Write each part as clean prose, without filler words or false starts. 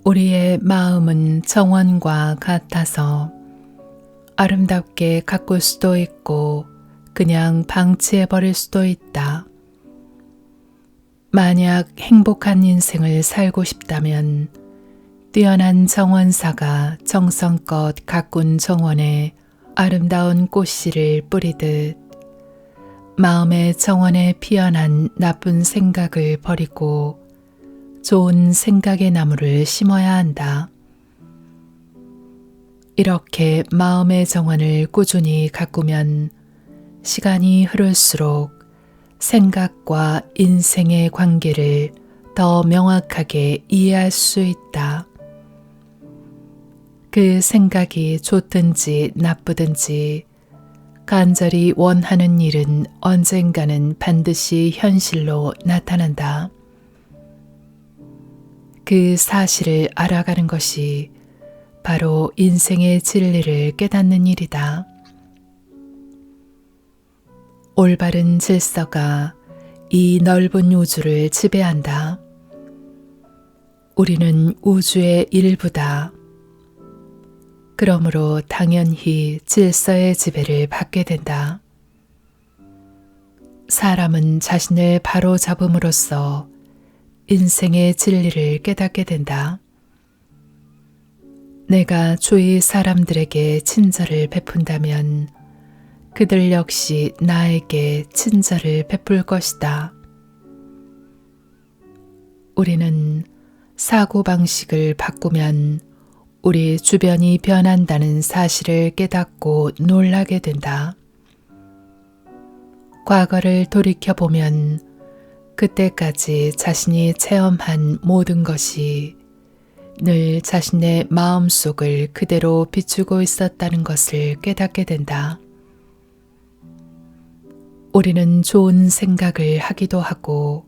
우리의 마음은 정원과 같아서 아름답게 가꿀 수도 있고 그냥 방치해버릴 수도 있다. 만약 행복한 인생을 살고 싶다면 뛰어난 정원사가 정성껏 가꾼 정원에 아름다운 꽃씨를 뿌리듯 마음의 정원에 피어난 나쁜 생각을 버리고 좋은 생각의 나무를 심어야 한다. 이렇게 마음의 정원을 꾸준히 가꾸면 시간이 흐를수록 생각과 인생의 관계를 더 명확하게 이해할 수 있다. 그 생각이 좋든지 나쁘든지 간절히 원하는 일은 언젠가는 반드시 현실로 나타난다. 그 사실을 알아가는 것이 바로 인생의 진리를 깨닫는 일이다. 올바른 질서가 이 넓은 우주를 지배한다. 우리는 우주의 일부다. 그러므로 당연히 질서의 지배를 받게 된다. 사람은 자신을 바로잡음으로써 인생의 진리를 깨닫게 된다. 내가 주위 사람들에게 친절을 베푼다면 그들 역시 나에게 친절을 베풀 것이다. 우리는 사고방식을 바꾸면 우리 주변이 변한다는 사실을 깨닫고 놀라게 된다. 과거를 돌이켜보면 그때까지 자신이 체험한 모든 것이 늘 자신의 마음속을 그대로 비추고 있었다는 것을 깨닫게 된다. 우리는 좋은 생각을 하기도 하고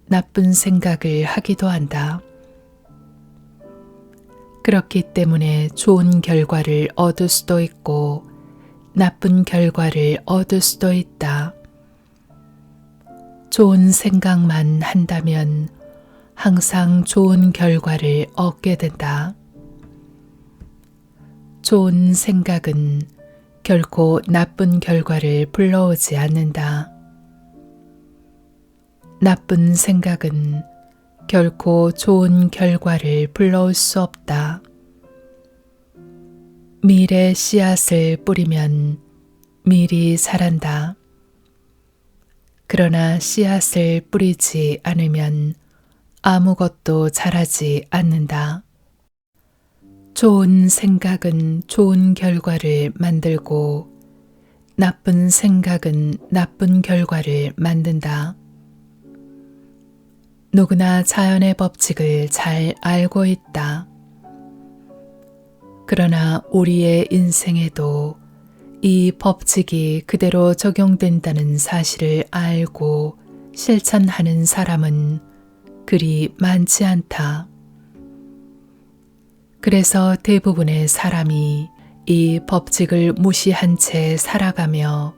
나쁜 생각을 하기도 한다. 그렇기 때문에 좋은 결과를 얻을 수도 있고 나쁜 결과를 얻을 수도 있다. 좋은 생각만 한다면 항상 좋은 결과를 얻게 된다. 좋은 생각은 결코 나쁜 결과를 불러오지 않는다. 나쁜 생각은 결코 좋은 결과를 불러올 수 없다. 밀에 씨앗을 뿌리면 밀이 자란다. 그러나 씨앗을 뿌리지 않으면 아무것도 자라지 않는다. 좋은 생각은 좋은 결과를 만들고 나쁜 생각은 나쁜 결과를 만든다. 누구나 자연의 법칙을 잘 알고 있다. 그러나 우리의 인생에도 이 법칙이 그대로 적용된다는 사실을 알고 실천하는 사람은 그리 많지 않다. 그래서 대부분의 사람이 이 법칙을 무시한 채 살아가며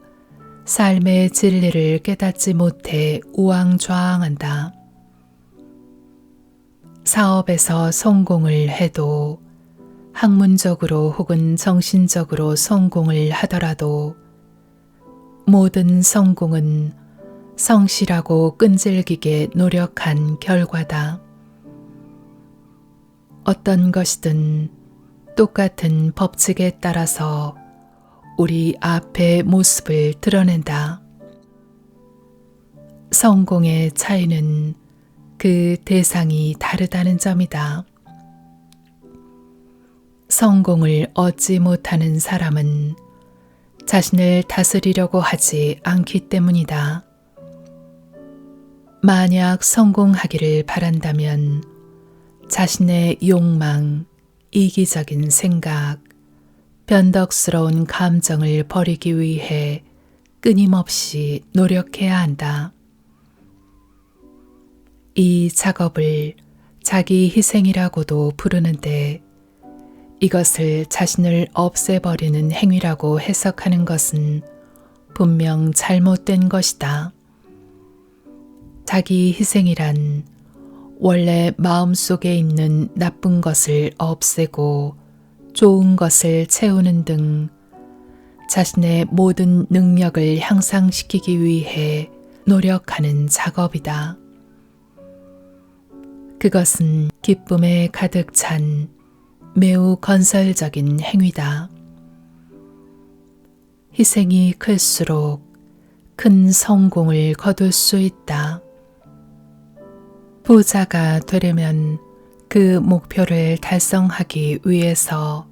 삶의 진리를 깨닫지 못해 우왕좌왕한다. 사업에서 성공을 해도 학문적으로 혹은 정신적으로 성공을 하더라도 모든 성공은 성실하고 끈질기게 노력한 결과다. 어떤 것이든 똑같은 법칙에 따라서 우리 앞의 모습을 드러낸다. 성공의 차이는 그 대상이 다르다는 점이다. 성공을 얻지 못하는 사람은 자신을 다스리려고 하지 않기 때문이다. 만약 성공하기를 바란다면 자신의 욕망, 이기적인 생각, 변덕스러운 감정을 버리기 위해 끊임없이 노력해야 한다. 이 작업을 자기 희생이라고도 부르는데 이것을 자신을 없애버리는 행위라고 해석하는 것은 분명 잘못된 것이다. 자기 희생이란 원래 마음속에 있는 나쁜 것을 없애고 좋은 것을 채우는 등 자신의 모든 능력을 향상시키기 위해 노력하는 작업이다. 그것은 기쁨에 가득 찬 매우 건설적인 행위다. 희생이 클수록 큰 성공을 거둘 수 있다. 부자가 되려면 그 목표를 달성하기 위해서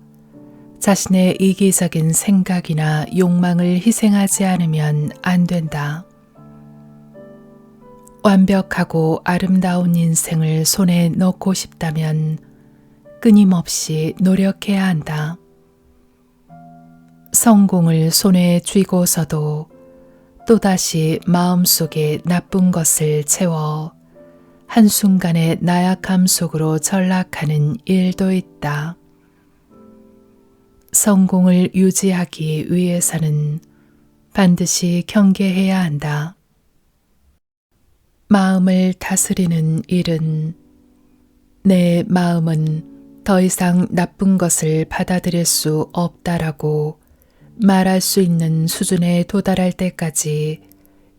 자신의 이기적인 생각이나 욕망을 희생하지 않으면 안 된다. 완벽하고 아름다운 인생을 손에 넣고 싶다면 끊임없이 노력해야 한다. 성공을 손에 쥐고서도 또다시 마음속에 나쁜 것을 채워 한순간의 나약함 속으로 전락하는 일도 있다. 성공을 유지하기 위해서는 반드시 경계해야 한다. 마음을 다스리는 일은 내 마음은 더 이상 나쁜 것을 받아들일 수 없다라고 말할 수 있는 수준에 도달할 때까지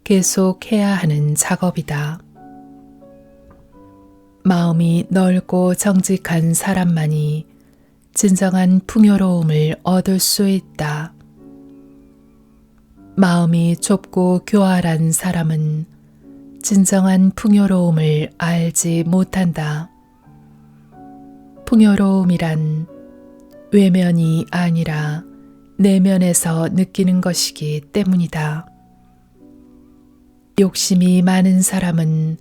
계속해야 하는 작업이다. 마음이 넓고 정직한 사람만이 진정한 풍요로움을 얻을 수 있다. 마음이 좁고 교활한 사람은 진정한 풍요로움을 알지 못한다. 풍요로움이란 외면이 아니라 내면에서 느끼는 것이기 때문이다. 욕심이 많은 사람은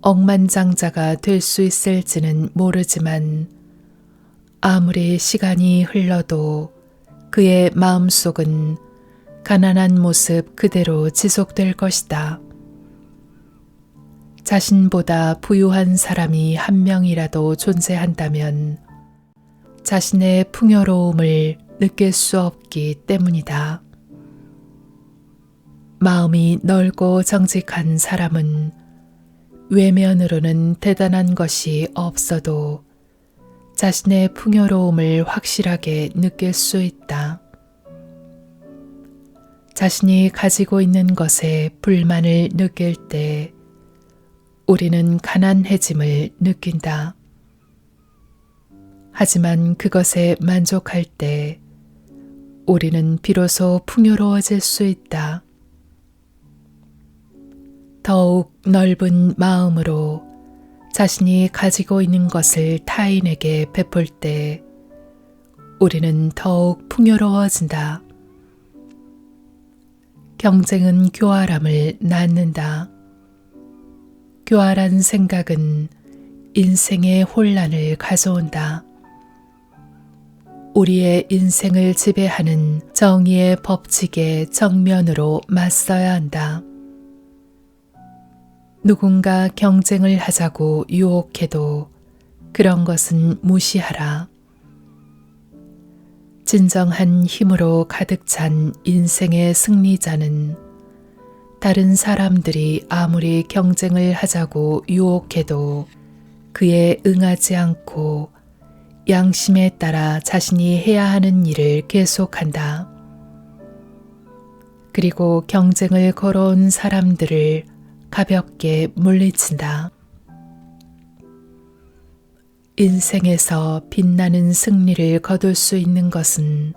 억만장자가 될 수 있을지는 모르지만 아무리 시간이 흘러도 그의 마음속은 가난한 모습 그대로 지속될 것이다. 자신보다 부유한 사람이 한 명이라도 존재한다면 자신의 풍요로움을 느낄 수 없기 때문이다. 마음이 넓고 정직한 사람은 외면으로는 대단한 것이 없어도 자신의 풍요로움을 확실하게 느낄 수 있다. 자신이 가지고 있는 것에 불만을 느낄 때 우리는 가난해짐을 느낀다. 하지만 그것에 만족할 때 우리는 비로소 풍요로워질 수 있다. 더욱 넓은 마음으로 자신이 가지고 있는 것을 타인에게 베풀 때 우리는 더욱 풍요로워진다. 경쟁은 교활함을 낳는다. 교활한 생각은 인생의 혼란을 가져온다. 우리의 인생을 지배하는 정의의 법칙에 정면으로 맞서야 한다. 누군가 경쟁을 하자고 유혹해도 그런 것은 무시하라. 진정한 힘으로 가득 찬 인생의 승리자는 다른 사람들이 아무리 경쟁을 하자고 유혹해도 그에 응하지 않고 양심에 따라 자신이 해야 하는 일을 계속한다. 그리고 경쟁을 걸어온 사람들을 가볍게 물리친다. 인생에서 빛나는 승리를 거둘 수 있는 것은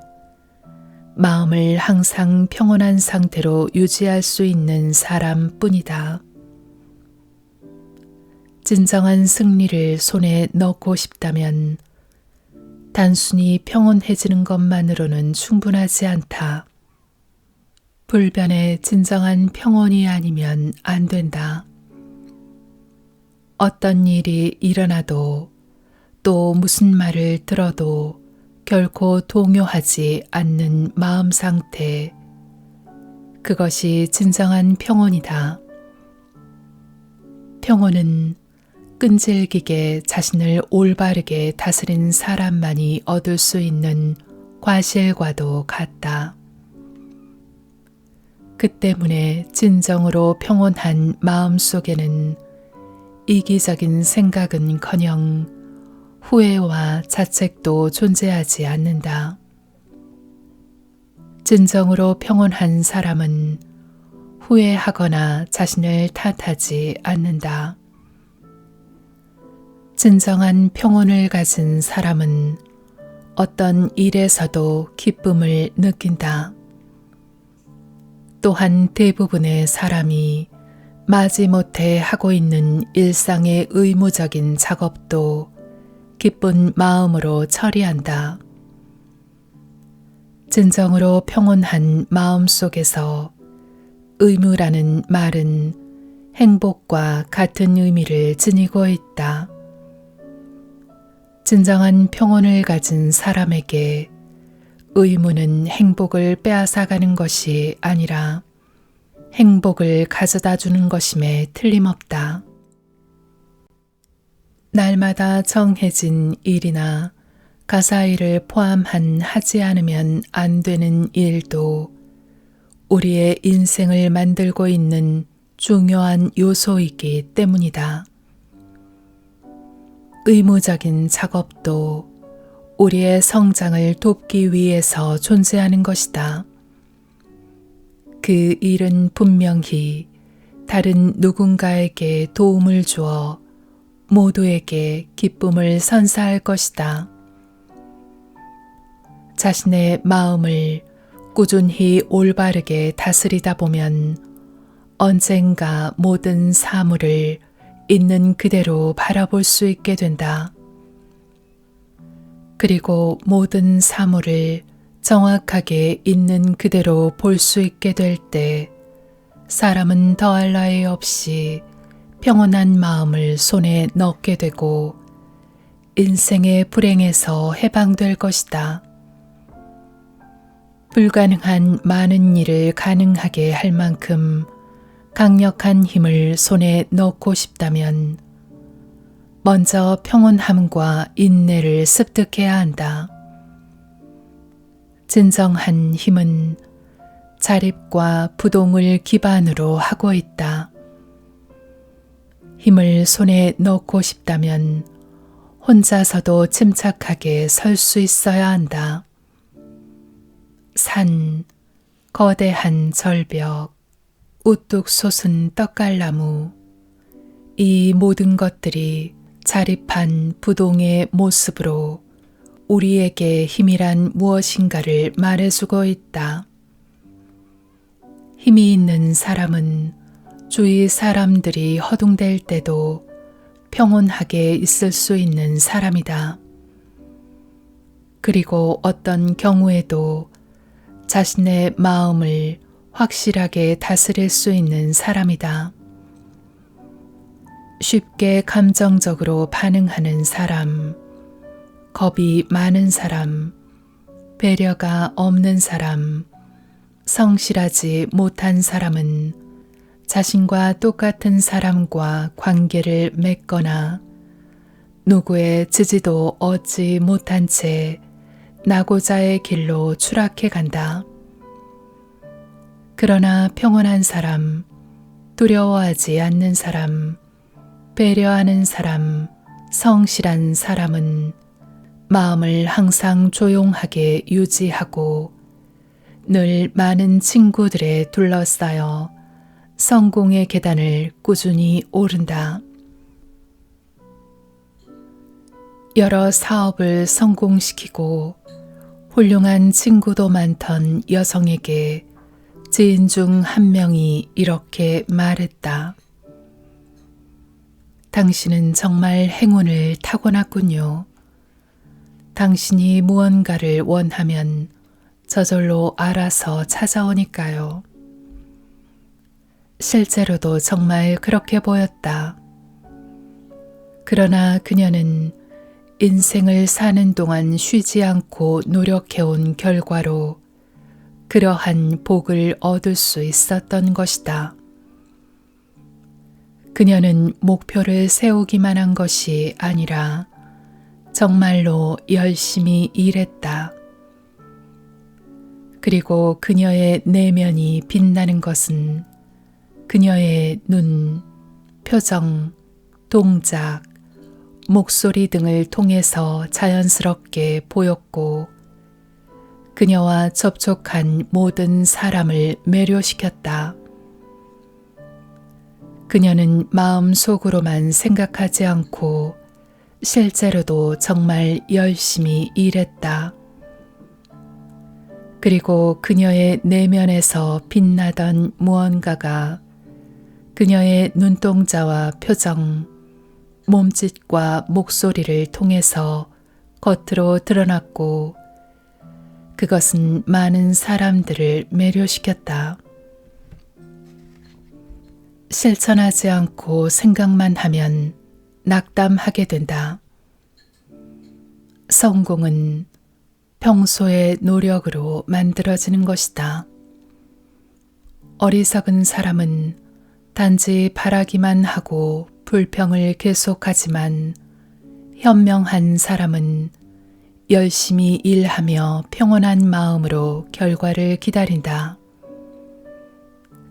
마음을 항상 평온한 상태로 유지할 수 있는 사람뿐이다. 진정한 승리를 손에 넣고 싶다면 단순히 평온해지는 것만으로는 충분하지 않다. 불변의 진정한 평온이 아니면 안 된다. 어떤 일이 일어나도 또 무슨 말을 들어도 결코 동요하지 않는 마음 상태, 그것이 진정한 평온이다. 평온은 끈질기게 자신을 올바르게 다스린 사람만이 얻을 수 있는 과실과도 같다. 그 때문에 진정으로 평온한 마음 속에는 이기적인 생각은커녕 후회와 자책도 존재하지 않는다. 진정으로 평온한 사람은 후회하거나 자신을 탓하지 않는다. 진정한 평온을 가진 사람은 어떤 일에서도 기쁨을 느낀다. 또한 대부분의 사람이 마지못해 하고 있는 일상의 의무적인 작업도 기쁜 마음으로 처리한다. 진정으로 평온한 마음 속에서 의무라는 말은 행복과 같은 의미를 지니고 있다. 진정한 평온을 가진 사람에게 의무는 행복을 빼앗아가는 것이 아니라 행복을 가져다 주는 것임에 틀림없다. 날마다 정해진 일이나 가사일을 포함한 하지 않으면 안 되는 일도 우리의 인생을 만들고 있는 중요한 요소이기 때문이다. 의무적인 작업도 우리의 성장을 돕기 위해서 존재하는 것이다. 그 일은 분명히 다른 누군가에게 도움을 주어 모두에게 기쁨을 선사할 것이다. 자신의 마음을 꾸준히 올바르게 다스리다 보면 언젠가 모든 사물을 있는 그대로 바라볼 수 있게 된다. 그리고 모든 사물을 정확하게 있는 그대로 볼 수 있게 될 때 사람은 더할 나위 없이 평온한 마음을 손에 넣게 되고 인생의 불행에서 해방될 것이다. 불가능한 많은 일을 가능하게 할 만큼 강력한 힘을 손에 넣고 싶다면 먼저 평온함과 인내를 습득해야 한다. 진정한 힘은 자립과 부동을 기반으로 하고 있다. 힘을 손에 넣고 싶다면 혼자서도 침착하게 설 수 있어야 한다. 산, 거대한 절벽, 우뚝 솟은 떡갈나무, 이 모든 것들이 자립한 부동의 모습으로 우리에게 힘이란 무엇인가를 말해주고 있다. 힘이 있는 사람은 주위 사람들이 허둥댈 때도 평온하게 있을 수 있는 사람이다. 그리고 어떤 경우에도 자신의 마음을 확실하게 다스릴 수 있는 사람이다. 쉽게 감정적으로 반응하는 사람, 겁이 많은 사람, 배려가 없는 사람, 성실하지 못한 사람은 자신과 똑같은 사람과 관계를 맺거나 누구의 지지도 얻지 못한 채 나고자의 길로 추락해 간다. 그러나 평온한 사람, 두려워하지 않는 사람, 배려하는 사람, 성실한 사람은 마음을 항상 조용하게 유지하고 늘 많은 친구들에 둘러싸여 성공의 계단을 꾸준히 오른다. 여러 사업을 성공시키고 훌륭한 친구도 많던 여성에게 지인 중 한 명이 이렇게 말했다. 당신은 정말 행운을 타고났군요. 당신이 무언가를 원하면 저절로 알아서 찾아오니까요. 실제로도 정말 그렇게 보였다. 그러나 그녀는 인생을 사는 동안 쉬지 않고 노력해온 결과로 그러한 복을 얻을 수 있었던 것이다. 그녀는 목표를 세우기만 한 것이 아니라 정말로 열심히 일했다. 그리고 그녀의 내면이 빛나는 것은 그녀의 눈, 표정, 동작, 목소리 등을 통해서 자연스럽게 보였고 그녀와 접촉한 모든 사람을 매료시켰다. 그녀는 마음속으로만 생각하지 않고 실제로도 정말 열심히 일했다. 그리고 그녀의 내면에서 빛나던 무언가가 그녀의 눈동자와 표정, 몸짓과 목소리를 통해서 겉으로 드러났고 그것은 많은 사람들을 매료시켰다. 실천하지 않고 생각만 하면 낙담하게 된다. 성공은 평소의 노력으로 만들어지는 것이다. 어리석은 사람은 단지 바라기만 하고 불평을 계속하지만 현명한 사람은 열심히 일하며 평온한 마음으로 결과를 기다린다.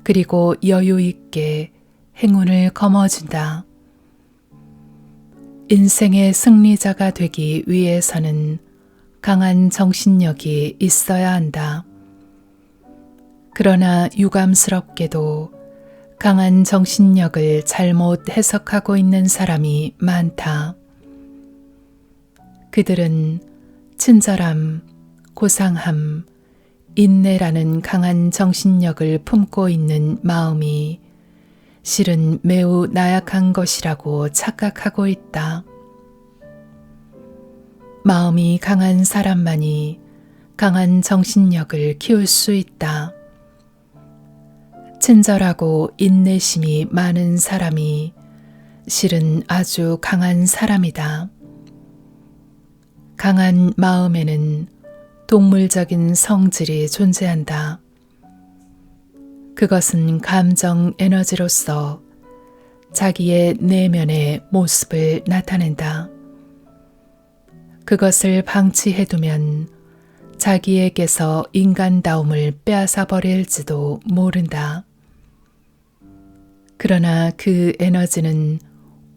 그리고 여유 있게 행운을 거머쥔다. 인생의 승리자가 되기 위해서는 강한 정신력이 있어야 한다. 그러나 유감스럽게도 강한 정신력을 잘못 해석하고 있는 사람이 많다. 그들은 친절함, 고상함, 인내라는 강한 정신력을 품고 있는 마음이 실은 매우 나약한 것이라고 착각하고 있다. 마음이 강한 사람만이 강한 정신력을 키울 수 있다. 친절하고 인내심이 많은 사람이 실은 아주 강한 사람이다. 강한 마음에는 동물적인 성질이 존재한다. 그것은 감정 에너지로서 자기의 내면의 모습을 나타낸다. 그것을 방치해두면 자기에게서 인간다움을 빼앗아 버릴지도 모른다. 그러나 그 에너지는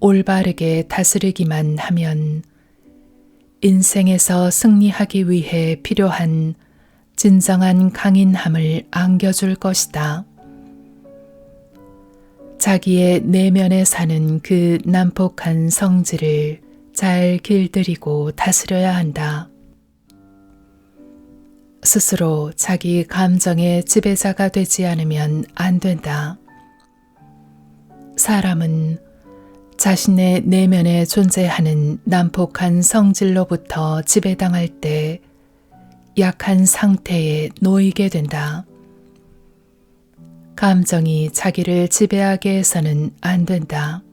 올바르게 다스리기만 하면 인생에서 승리하기 위해 필요한 진정한 강인함을 안겨줄 것이다. 자기의 내면에 사는 그 난폭한 성질을 잘 길들이고 다스려야 한다. 스스로 자기 감정의 지배자가 되지 않으면 안 된다. 사람은 자신의 내면에 존재하는 난폭한 성질로부터 지배당할 때 약한 상태에 놓이게 된다. 감정이 자기를 지배하게 해서는 안 된다.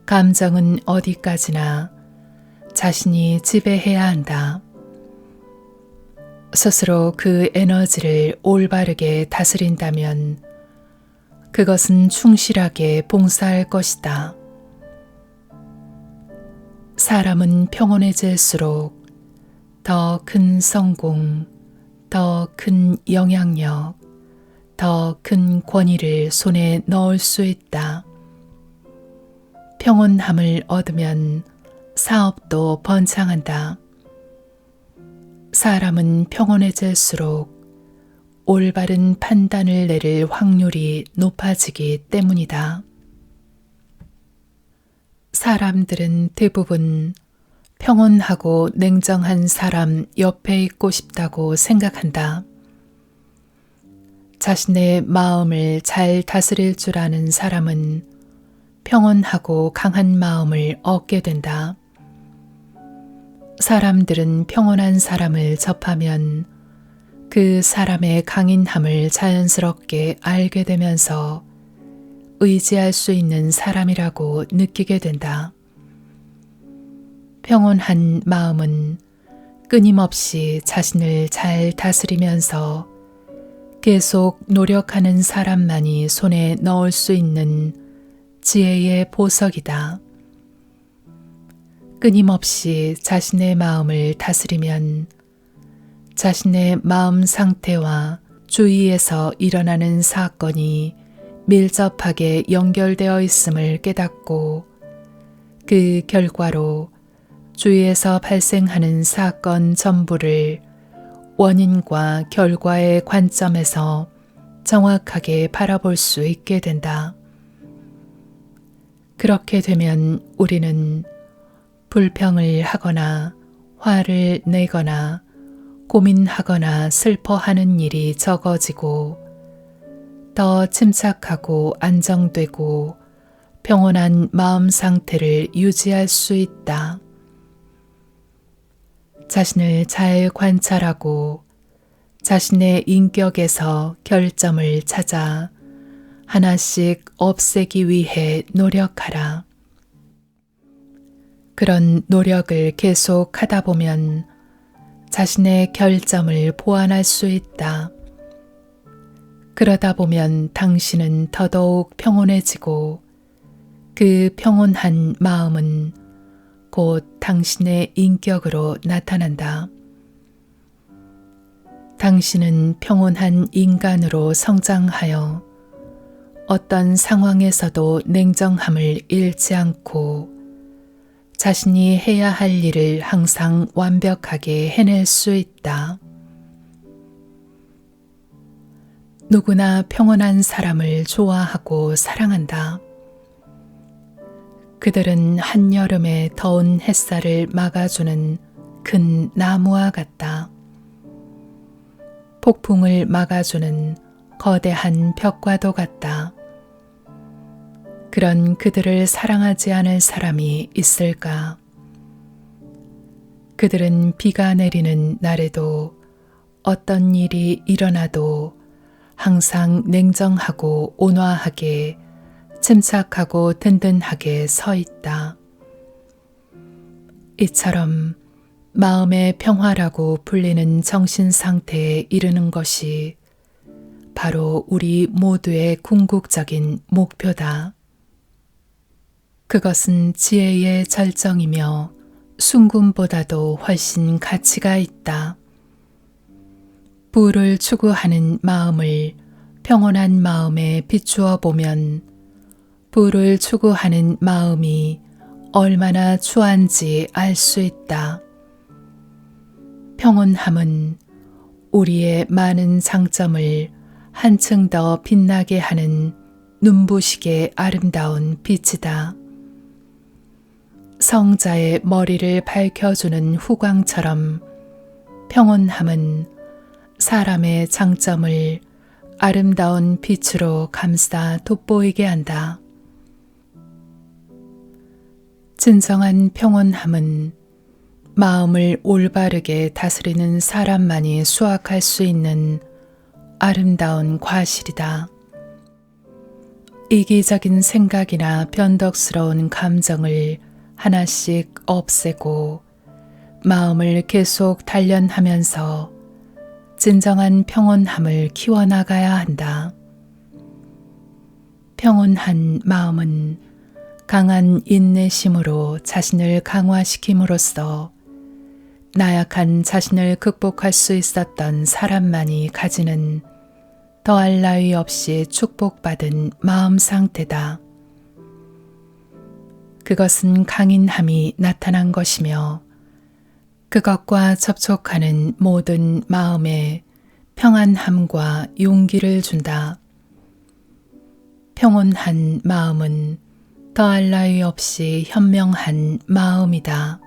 감정은 어디까지나 자신이 지배해야 한다. 스스로 그 에너지를 올바르게 다스린다면 그것은 충실하게 봉사할 것이다. 사람은 평온해질수록 더 큰 성공, 더 큰 영향력, 더 큰 권위를 손에 넣을 수 있다. 평온함을 얻으면 사업도 번창한다. 사람은 평온해질수록 올바른 판단을 내릴 확률이 높아지기 때문이다. 사람들은 대부분 평온하고 냉정한 사람 옆에 있고 싶다고 생각한다. 자신의 마음을 잘 다스릴 줄 아는 사람은 평온하고 강한 마음을 얻게 된다. 사람들은 평온한 사람을 접하면 그 사람의 강인함을 자연스럽게 알게 되면서 의지할 수 있는 사람이라고 느끼게 된다. 평온한 마음은 끊임없이 자신을 잘 다스리면서 계속 노력하는 사람만이 손에 넣을 수 있는 지혜의 보석이다. 끊임없이 자신의 마음을 다스리면 자신의 마음 상태와 주위에서 일어나는 사건이 밀접하게 연결되어 있음을 깨닫고 그 결과로 주위에서 발생하는 사건 전부를 원인과 결과의 관점에서 정확하게 바라볼 수 있게 된다. 그렇게 되면 우리는 불평을 하거나 화를 내거나 고민하거나 슬퍼하는 일이 적어지고 더 침착하고 안정되고 평온한 마음 상태를 유지할 수 있다. 자신을 잘 관찰하고 자신의 인격에서 결점을 찾아 하나씩 없애기 위해 노력하라. 그런 노력을 계속 하다 보면 자신의 결점을 보완할 수 있다. 그러다 보면 당신은 더더욱 평온해지고 그 평온한 마음은 곧 당신의 인격으로 나타난다. 당신은 평온한 인간으로 성장하여 어떤 상황에서도 냉정함을 잃지 않고 자신이 해야 할 일을 항상 완벽하게 해낼 수 있다. 누구나 평온한 사람을 좋아하고 사랑한다. 그들은 한여름의 더운 햇살을 막아주는 큰 나무와 같다. 폭풍을 막아주는 거대한 벽과도 같다. 그런 그들을 사랑하지 않을 사람이 있을까? 그들은 비가 내리는 날에도 어떤 일이 일어나도 항상 냉정하고 온화하게 침착하고 든든하게 서 있다. 이처럼 마음의 평화라고 불리는 정신 상태에 이르는 것이 바로 우리 모두의 궁극적인 목표다. 그것은 지혜의 절정이며 순금보다도 훨씬 가치가 있다. 부를 추구하는 마음을 평온한 마음에 비추어 보면 부를 추구하는 마음이 얼마나 추한지 알 수 있다. 평온함은 우리의 많은 장점을 한층 더 빛나게 하는 눈부시게 아름다운 빛이다. 성자의 머리를 밝혀주는 후광처럼 평온함은 사람의 장점을 아름다운 빛으로 감싸 돋보이게 한다. 진정한 평온함은 마음을 올바르게 다스리는 사람만이 수확할 수 있는 아름다운 과실이다. 이기적인 생각이나 변덕스러운 감정을 하나씩 없애고 마음을 계속 단련하면서 진정한 평온함을 키워나가야 한다. 평온한 마음은 강한 인내심으로 자신을 강화시킴으로써 나약한 자신을 극복할 수 있었던 사람만이 가지는 더할 나위 없이 축복받은 마음 상태다. 그것은 강인함이 나타난 것이며 그것과 접촉하는 모든 마음에 평안함과 용기를 준다. 평온한 마음은 더할 나위 없이 현명한 마음이다.